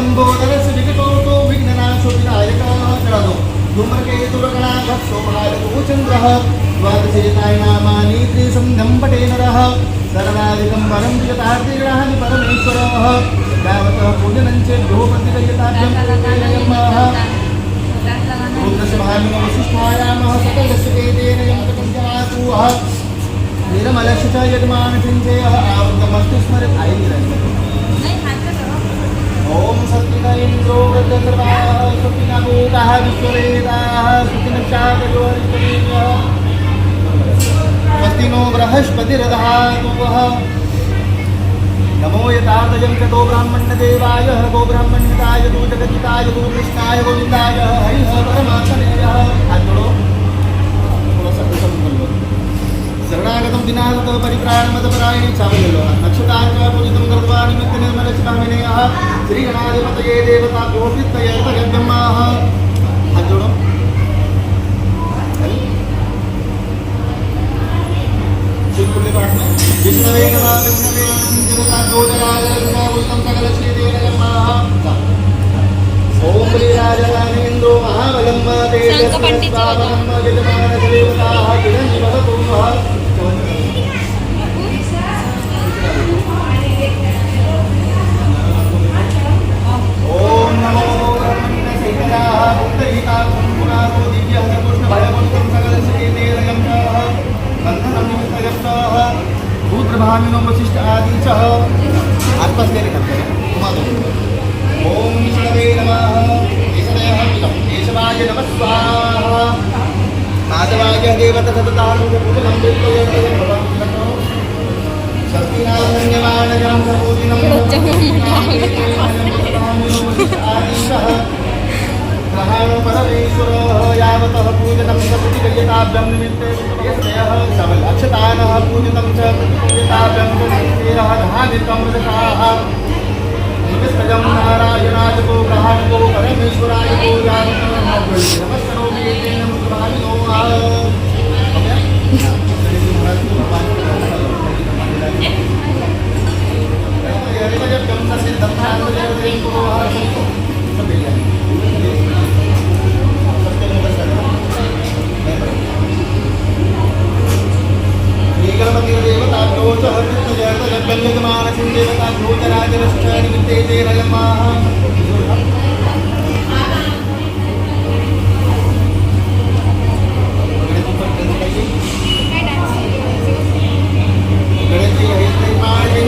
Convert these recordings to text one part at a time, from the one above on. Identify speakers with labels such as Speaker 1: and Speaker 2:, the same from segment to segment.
Speaker 1: लंबोदरस्य विकटोतो विघ्ननाशो विनायकः चरणो धूमकेतुरगणाघः सोमहारतो चन्द्रः द्वादशेताय नामानि त्रिसन्ध्यं पठे नरः सर्वादिकं वरं विगतार्तिग्रहाणि परमेश्वरः यावतः पूजनं चेद्यो प्रतिगयताभ्यं प्रत्ययमः रुद्रस्वामिनो वसिष्ठायामः सकलस्य केतेन यं कटञ्जनातुः निर्मलस्य च यजमानसिञ्चयः आवृतमस्तु स्मरत् ॐ सत्विना इन्द्रो वृद्धसर्वाः स्वस्तिना भूताः विश्ववेदाः स्वस्तिनक्षातयो हरिष्ठदेव्यः स्वस्ति नो बृहस्पतिर्दधातु वः नमो यतादयं च गो ब्राह्मण्यदेवाय गो ब्राह्मण्यताय गो जगत्ताय गो कृष्णाय गोविन्दाय हरिः परमात्मनेयः हाथ जोड़ो थोड़ा सा कुछ बोल लो शरणागतं दिनागतं परित्राणमतपरायणे चावलो नक्षत्रार्क पूजितं कृत्वा निमित्त निर्मलशिखामिनेयः श्रीगणाधिपतये देवताभ्यो प्रीत्यर्थयज्ञमाः हाथ जोड़ो विष्णवे नमः विष्णवे जगताभ्यो जगदागतं सकलश्रीदेव नमः ओम श्रीराजराजेन्द्रो महाबलं तेजस्वावनं यजमानदेवताः चिरञ्जीवतुः ओम नमो ब्रह्मण्यसेनाः बुद्धहितार्थं पुनातो दिव्यः कृष्णभयवन्तं सकलश्रीदेवयं बन्धनं निमित्तयस्तः रुद्रभामिनो वसिष्ठ आदि च आसपास लेके करते हैं घुमा दो ओम विष्णवे नमः केशवाय नमः स्वाहा माधवाय देवता सततानुपूजनं विष्णुये शक्तिनाथन्यमानजं समूजिनं ग्रहाणो परमेश्वरः यावतः पूजनं च प्रतिगयताभ्यं निमित्ते यस्यः सबल अक्षतानः पूजनं च प्रतिगयताभ्यं निमित्तेरः धानितं मृतकाः निमित्तजं नारायणाय गो ग्रहाणो परमेश्वराय गो यावतः नमस्करोमि तेन मुद्राविनो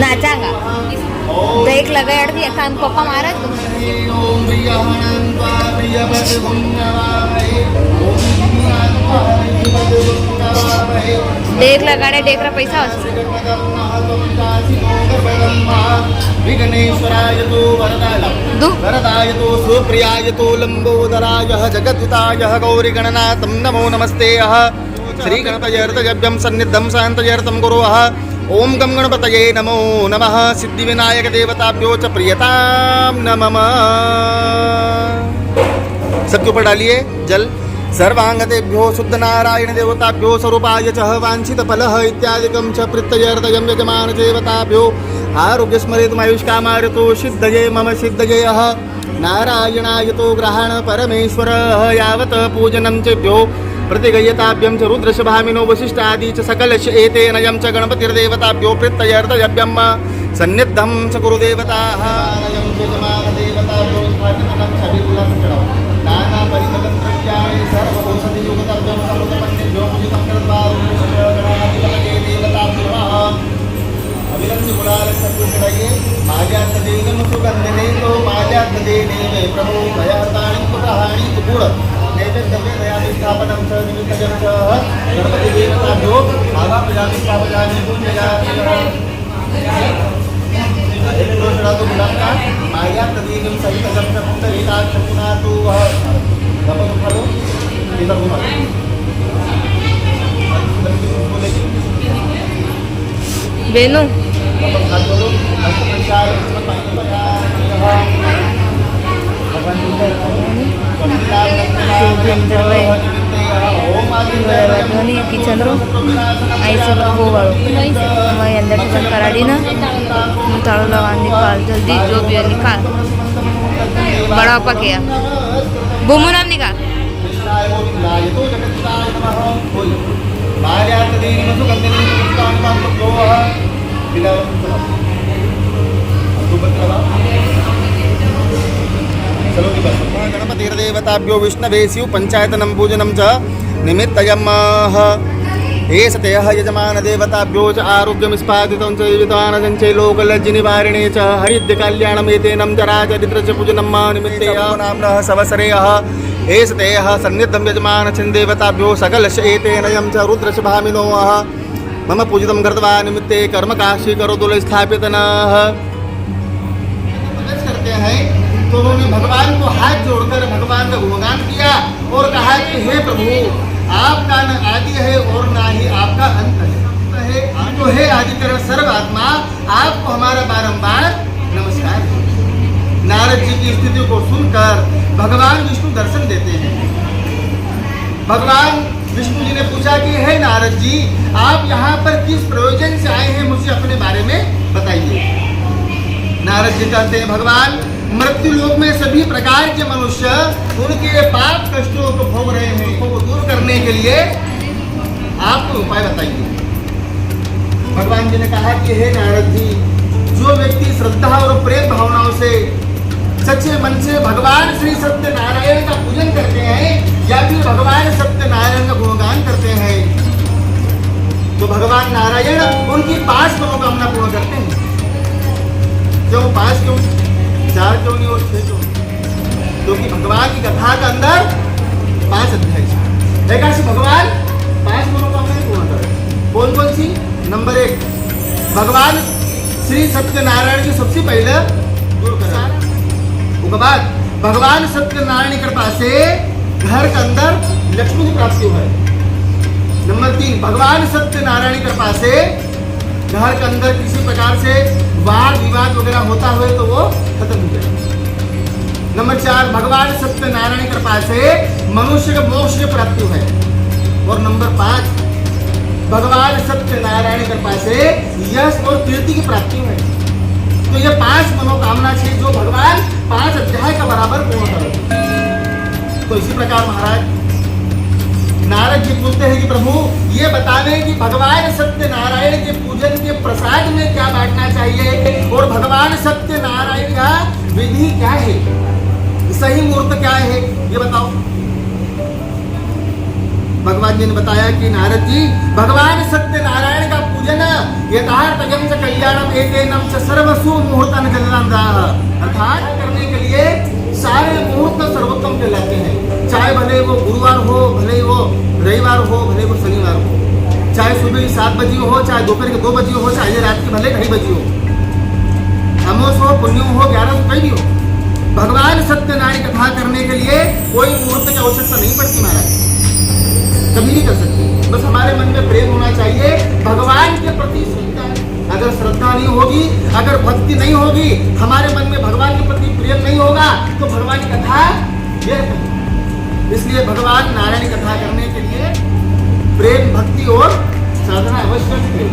Speaker 2: नाचांगा ब्रेक लगाया भी एकांत पप्पा मारा डेक लगाड़े डेकरा पैसा
Speaker 1: विघ्नेश्वराय तो वरदाय तो सुप्रियाय तो लंबोदराय जगद्धिताय गौरीगणनाथं नमो नमस्ते श्रीगणपतिर्तजभ्यं सन्निधं शान्तजर्तं गुरुः ओम गम गणपतये नमो नमः सिद्धिविनायक देवताभ्यो च प्रियतां नमः। सबके ऊपर डालिए जल सर्वांगतेभ्यो शुद्ध नारायण देवताभ्यो स्वरूपाय च वांछित फलः इत्यादिकं च प्रत्ययर्थयं यजमान देवताभ्यो आरोग्य स्मरेतुमायुष्कामार्तो सिद्धये मम सिद्धये नारायणाय तो ग्रहण परमेश्वरः यावत् पूजनं चेभ्यो प्रतिगयताभ्यं च रुद्रशभामिनो वसिष्ठादि च सकलश एतेन यं च गणपतिर्देवताभ्यो प्रत्ययर्थयभ्यं सन्निद्धं च गुरुदेवताः यं च जमानदेवताभ्यो स्थापितं च विपुलं च नाना परिमलं द्रव्याणि सर्वौषधियुक्तं समुपन्नेभ्यो पूजितं कृत्वारुणगणाधिपतये देवताभ्यो अविरंति कुलालक्षपुष्टये माल्यात्तदेनं सुगन्धिने तो माल्यात्तदेने मे प्रभो भयातानि कुतहानि कुकुळ स्थापनं च निमित्तजं च गणपतिदेवताभ्यो आवापयामि स्थापयामि पूजयामि दोषरातो गुलाबका मायात्तदेनं सहितं च पुत्तरीताक्षं पुनातु गपं खलु इदं गुणः
Speaker 2: बेनु किचन रो ऐसे होवाड़ो मैं अंदर टिकन कराड़ी ना तालो लगा निकाल जल्दी जो भी है निकाल बड़ा पापा किया बुमू नाम नहीं कहा
Speaker 1: कृष्णाय गोविंदाय तो जगत्ताय नमः। बोल बाल्यार्तदेहि मधुकन्दिनी पुष्पाणि प्रोह चलो गणपतिर्देवताभ्यो विष्णवे शिव पंचायतनं पूजनं च निमित्तयम् एष ते यजमान देवताभ्यो च आरोग्यं स्पादितं च जीवितानन्दं च लोकलज्जनिवारिणे च हरिद्यकल्याणमेतेनं च राजरिद्रस्य पूजनं निमित्ते नाम्नः सवसरेयः एष ते सन्निधं यजमान देवताभ्यो सकलस्य एतेन यं च रुद्रस्य भामिनो मम पूजितं कृत्वा निमित्ते कर्मकाशी करोतुल स्थापितनः करते हैं। तो उन्होंने भगवान को हाथ जोड़कर भगवान का गुणगान किया और कहा कि हे प्रभु, आपका न आदि है और ना ही आपका अंत है। तो हे आदिकरण सर्वात्मा, आपको हमारा बारंबार नमस्कार। नारद जी की स्थिति को सुनकर भगवान विष्णु दर्शन देते हैं। भगवान विष्णु जी ने पूछा कि हे नारद जी, आप यहाँ पर किस प्रयोजन से आए हैं, मुझे अपने बारे में बताइए। नारद जी कहते हैं, भगवान, मृत्यु लोक में सभी प्रकार के मनुष्य उनके पाप कष्टों को भोग रहे हैं, को दूर करने के लिए आपको उपाय बताइए। भगवान जी ने कहा कि हे नारद जी, जो व्यक्ति श्रद्धा और प्रेम भावनाओं से सच्चे मन से भगवान श्री सत्यनारायण का पूजन करते हैं या फिर भगवान सत्यनारायण का गुणगान करते हैं, तो भगवान नारायण उनकी 5 मनोकामना पूर्ण करते हैं। क्यों 5 क्यों 4 क्यों नहीं और 6 क्यों? क्योंकि भगवान की कथा के अंदर 5 अध्याय है। ऐसे भगवान 5 मनोकामनाएं पूर्ण करें। कौन कौन सी? नंबर 1, भगवान श्री सत्यनारायण की सबसे पहले दूर करा। उसके बाद भगवान सत्यनारायण की कृपा से घर के अंदर लक्ष्मी की प्राप्ति है। नंबर 3, भगवान सत्यनारायण की कृपा से घर के अंदर किसी प्रकार से वाद विवाद वगैरह होता हो तो वो खत्म हो जाए। नंबर 4, भगवान सत्यनारायण की कृपा से मनुष्य को मोक्ष की प्राप्ति है। और नंबर 5, भगवान सत्यनारायण की कृपा से यश और कीर्ति की प्राप्ति है। तो ये 5 मनोकामना है जो भगवान 5 अध्याय का बराबर पूर्ण करते। तो इसी प्रकार महाराज नारद जी पूछते हैं कि प्रभु, ये बतावे कि भगवान सत्यनारायण के पूजन के प्रसाद में क्या बांटना चाहिए और भगवान सत्यनारायण का विधि क्या है, सही मुहूर्त क्या है, ये बताओ। भगवान जी ने बताया कि नारद जी, भगवान सत्यनारायण का पूजन यथार्थम च कल्याणम एतेनम च सर्वसु मुहूर्तन जन्नदाः, अर्थात करने के लिए सारे मुहूर्त सर्वोत्तम कहलाते हैं। चाहे भले वो गुरुवार हो, भले वो रविवार हो, भले वो शनिवार हो, चाहे सुबह 7 बजे हो, चाहे दोपहर के 2 बजे हो, चाहे रात के भले 2:30 बजे हो, अमोस हो, पुण्य हो, 11 हो, कहीं भी हो, भगवान सत्यनारायण कथा करने के लिए कोई मुहूर्त की आवश्यकता नहीं पड़ती महाराज, कभी नहीं कर सकते। बस हमारे मन में प्रेम होना चाहिए भगवान के प्रति श्रद्धा। अगर श्रद्धा नहीं होगी, अगर भक्ति नहीं होगी, हमारे मन में भगवान के प्रति प्रेम नहीं होगा, तो भगवान की कथा ये। इसलिए भगवान नारायण की कथा करने के लिए प्रेम, भक्ति और साधना आवश्यक है।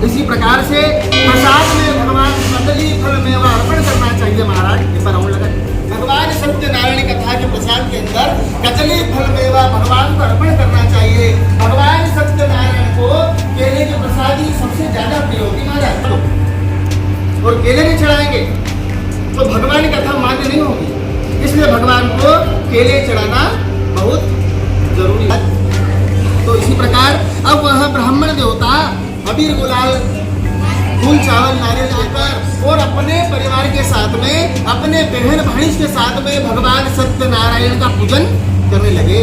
Speaker 1: इसी प्रकार से प्रसाद में भगवान कदली फल मेवा अर्पण करना चाहिए महाराज। ये पर लगा भगवान सत्यनारायण कथा के प्रसाद के अंदर कदली फल मेवा भगवान को अर्पण करना चाहिए। भगवान सत्यनारायण को केले के प्रसाद ही सबसे ज्यादा प्रिय होगी महाराज। और केले नहीं चढ़ाएंगे तो भगवान की कथा मान्य नहीं होगी, इसलिए भगवान को केले चढ़ाना बहुत जरूरी है। तो इसी प्रकार अब वह ब्राह्मण देवता अबीर गुलाल फूल चावल नारियल लेकर और अपने परिवार के साथ में, अपने बहन भाई के साथ में भगवान सत्यनारायण का पूजन करने लगे।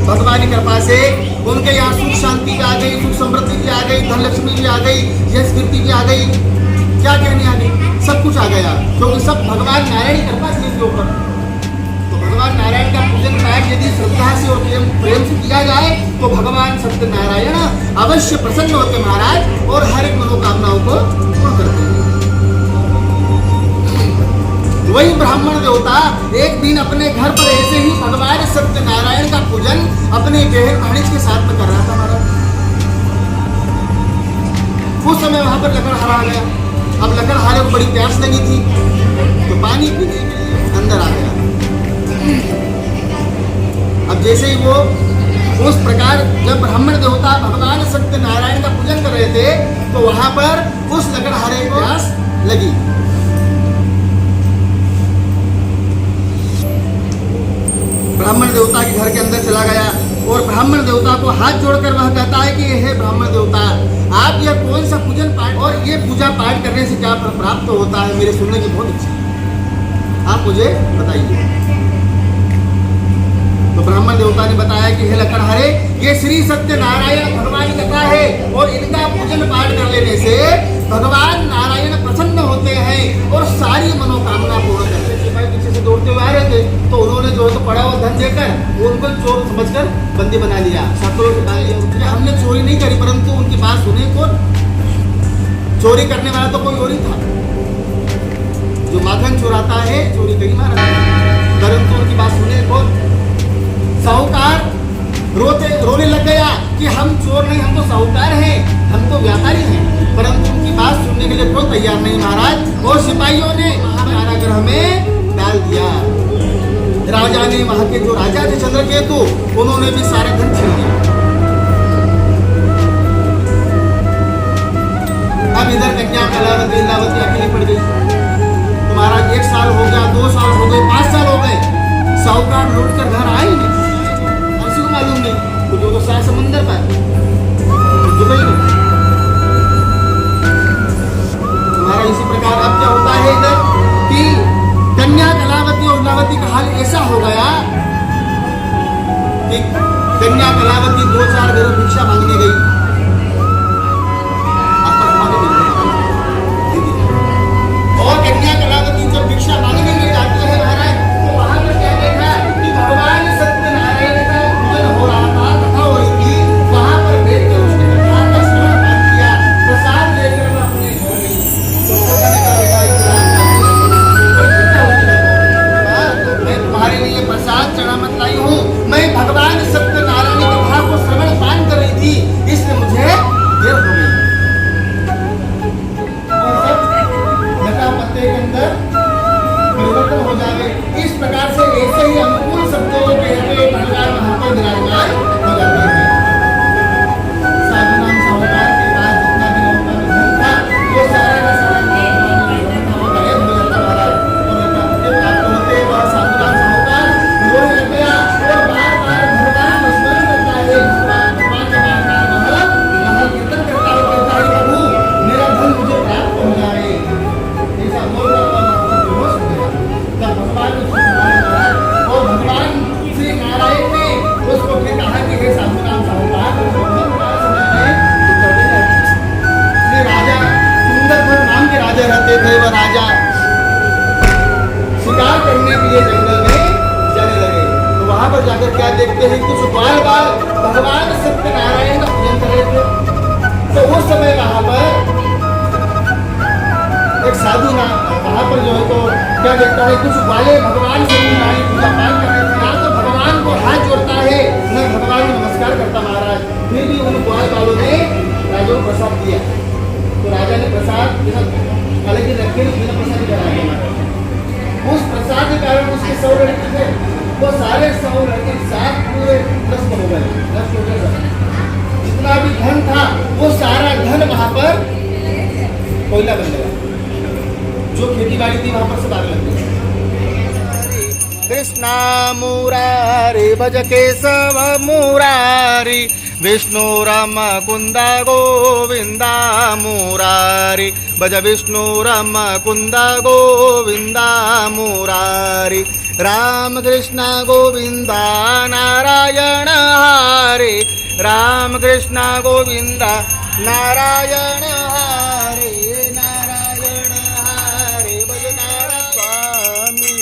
Speaker 1: भगवान की कृपा से उनके यहाँ सुख शांति भी आ गई, सुख समृद्धि भी आ गई, धन लक्ष्मी भी आ गई, यश कीर्ति भी आ गई, क्या कहने आ गई, सब कुछ आ गया, क्योंकि सब भगवान नारायण की कृपा से इसके ऊपर। तो भगवान नारायण का पूजन पाठ यदि श्रद्धा से और प्रेम से किया जाए तो भगवान सत्यनारायण अवश्य प्रसन्न होते महाराज और हर एक मनोकामनाओं को पूर्ण करते हैं। वही ब्राह्मण देवता एक दिन अपने घर पर ऐसे ही भगवान सत्यनारायण का पूजन अपने बहन भाणिज के साथ में कर रहा था महाराज। उस समय वहां पर लकड़हारा आ गया। अब लकड़हारे को बड़ी प्यास लगी थी, तो पानी पीने के लिए अंदर आ गया। अब जैसे ही वो उस प्रकार जब ब्राह्मण देवता भगवान सत्यनारायण का पूजन कर रहे थे तो वहां पर उस लकड़हारे को प्यास लगी। ब्राह्मण देवता के घर के अंदर चला गया और ब्राह्मण देवता को हाथ जोड़कर वह कहता है कि हे ब्राह्मण देवता, आप यह कौन सा पूजन पाठ और ये पूजा पाठ करने से क्या प्राप्त होता है, मेरे सुनने की बहुत इच्छा है, आप मुझे बताइए। तो ब्राह्मण देवता ने बताया कि हे लकड़हारे, ये श्री सत्यनारायण भगवान की कथा है और इनका पूजन पाठ कर लेने से भगवान नारायण प्रसन्न होते हैं और सारी मनोकामना पूर्ण करते हैं। सिपाही पीछे से दौड़ते हुए आ रहे थे तो उन्होंने जो है तो पड़ा हुआ धन देकर वो उनको चोर समझकर बंदी बना लिया। शत्रुओं के हमने चोरी नहीं करी, परंतु उनकी बात सुने कौन? चोरी करने वाला तो कोई और ही था, जो माखन चुराता है चोरी करी मारा, परंतु उनकी बात सुने कौन? साहूकार रोने लग गया कि हम चोर नहीं, हम तो साहूकार हैं, हम तो व्यापारी हैं, परंतु उनकी बात सुनने के लिए कोई तैयार नहीं महाराज। और सिपाहियों ने कारागृह में डाल दिया। राजा ने, वहां के जो राजा थे चंद्रकेतु, उन्होंने भी सारा धन छीन लिया। अब इधर कन्या कलावती इंद्रावती अकेली पड़ गई। तो महाराज 1 साल हो गया, 2 साल हो गए, 5 साल हो गए, साहूकार लौट कर घर आए नहीं, मालूम नहीं, कुछ तो सारा समंदर पर दुबई में। हमारा इसी प्रकार अब क्या होता है इधर कि कन्या कलावती और उर्लावती का हाल ऐसा हो गया कि कन्या कलावती 2-4 घरों भिक्षा मांगने गई, और कन्या कलावती जब भिक्षा मांगने के लिए जाती है महाराज, तो वहां पर क्या देखा कि भगवान सत्यनारायण का पूजन हो रहा था, कथा हो रही थी, वहां पर बैठ कर उसने कथा का श्रवण पाठ किया, प्रसाद लेकर वह अपने घर गई। तो कहने का बेटा मैं तुम्हारे लिए प्रसाद चढ़ा मत लाई हूँ, मैं भगवान सत्यनारायण की कथा को श्रवण पाठ कर रही थी, इसलिए मुझे देर हो गई। पत्ते के अंदर परिवर्तन हो जाए, इस प्रकार से ऐसे ही अनुकूल शब्दों के भगवान वहां पर विराजमान हो जाते हैं। साधु नाम साहूकार के पास जितना भी उनका धन था वो सारा का सारा गायब हो जाता महाराज। और प्राप्त होते वह साधु नाम साहूकार रोने लग गया और बार बार भगवान को स्मरण करता है, भगवान के बार बार महल कीर्तन करता है, कहता है प्रभु मेरा धन मुझे प्राप्त हो जाए। और भगवान श्री नारायण ने उसको फिर कहा कि हे साधु नाम साहूकार, श्री राजा सुंदरभद्र नाम के राजा रहते थे, वह राजा शिकार करने के लिए जंगल में जाने लगे। तो वहां पर जाकर क्या देखते हैं, कुछ बाल भगवान सत्यनारायण का पूजन कर रहे थे। तो उस समय वहां पर एक साधु नाम वहां पर जो है तो क्या देखता है, कुछ बाले भगवान सत्यनारायण पूजा पाठ कर रहे थे, या तो भगवान को हाथ जोड़ता है न भगवान को नमस्कार करता महाराज। फिर भी उन बाल बालों ने राजा को प्रसाद दिया। तो राजा ने प्रसाद अलग ही रखे, बिना प्रसाद करा उस प्रसाद के कारण उसके 100 लड़के थे, वो सारे 100 लड़के साथ पूरे नष्ट हो गए। जितना भी धन था वो सारा धन वहां पर कोयला बन गया, जो खेती बाड़ी थी वहां पर से बाहर लग गई। कृष्णा मुरारी भज केशव मुरारी, विष्णु रम कुंदा गोविंदा मुरारी, भज विष्णु रम कुंदा गोविंदा मुरारी, राम कृष्ण गोविंदा नारायण हरे, राम कृष्ण गोविंदा नारायण हरे, नारायण हरे, भज स्वामी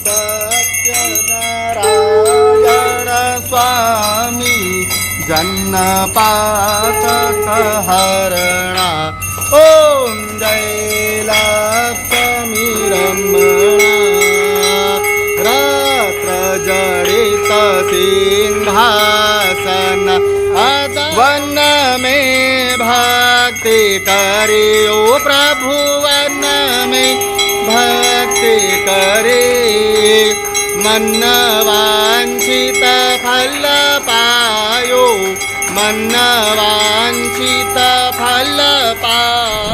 Speaker 1: सत्यनारायण स्वामी, जन्नपातकहरणा, ओम जय लक्ष्मी रमणा, रत्नजडित सिंहासन, वन में भक्ति करियो प्रभु, वन में भक्ति करे मन वांछित फल पायो मन वांछित फल पायो